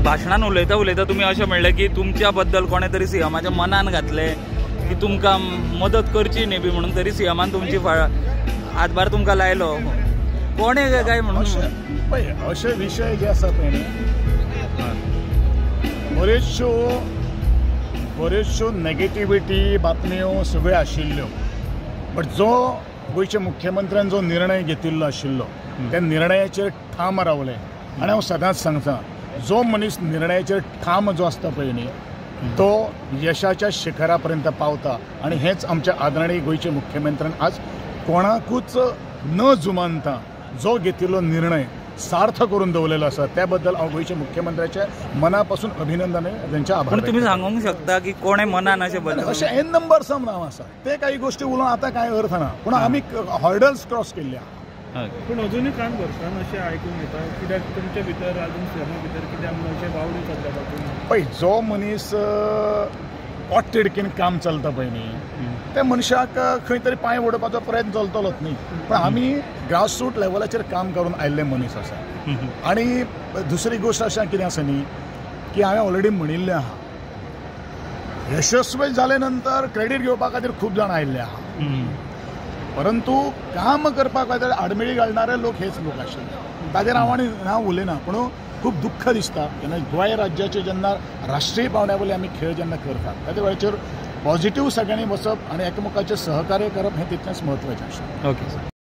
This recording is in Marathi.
भाशणान उलयता उलयता तुम्ही अशें म्हणलें की तुमच्या बद्दल कोणे तरी सीएमाच्या मनान घातले की तुमकां मदत करची न्ही बी म्हणून, तरी सीएमान तुमची हातभार तुमकां लायलो. कोणे काय म्हणून पळय अशे विशय जे आसा पळय न्ही, बऱ्योचश्यो नेगेटिविटी बातम्यो सगळ्यो आशिल्ल्यो, बट जो गोंयच्या मुख्यमंत्र्यान जो निर्णय घेतिल्लो आशिल्लो त्या निर्णयाचेर ठाम रावले. आनी हांव सदांच सांगता, जो मनीस निर्णयाचेर ठाम जो आसता पळय न्ही तो यशाच्या शिखरा पर्यंत पावता. आनी हेच आमच्या आदरणीय गोंयचे मुख्यमंत्र्यान आज कोणाकूच न जुमानता जो घेतिल्लो निर्णय सार्थ करून दवरलेलो आसा. त्या बद्दल हांव गोंयच्या मुख्यमंत्र्याचे मनापासून अभिनंदन आहे, त्यांचे आभार. पण तुम्ही सांगूंक शकता की कोणे मनान अशें एन नंबर सम नांव आसा ते काही गोष्टी उलोवन आतां कांय अर्थ ना, पूण आमी हॉर्डल्स क्रॉस केल्ल्या. पूण अजुनूय कान भरसान अशें आयकूंक येता कित्याक तुमचे भितर अजून सीएमा भितर कित्याक अशें वावडी चल्ल्या बाबतींत पळय जो मनीस पोटतिडकीन काम चलता पळय न्ही त्या मनशाक खंय तरी पांय ओडपाचो प्रयत्न चलतलोच न्ही, पण आमी ग्रासरूट लेवलाचेर काम करून आयिल्ले मनीस आसा. आनी दुसरी गोश्ट अशें कितें आसा न्ही की हांवें ऑलरेडी म्हणिल्लें आहा, यशस्वी जाले नंतर क्रेडीट घेवपा खातीर खूब जाण आयिल्ले आहा, परंतु काम करपा खातीर आडमेळी घालणारे लोक हेच लोक आशिल्ले. ताजेर हांव उलयना, पूण खूब दुख्ख दिसता जेन्ना गोंय राज्याचे जेन्ना राष्ट्रीय पावंड्या वयले आमी खेळ जेन्ना करतात त्या वेळाचेर पॉझिटिव्ह सगळ्यांनी बसप आनी एकामेकाचें सहकार्य करप हें तितलेंच म्हत्वाचें आसा. ओके.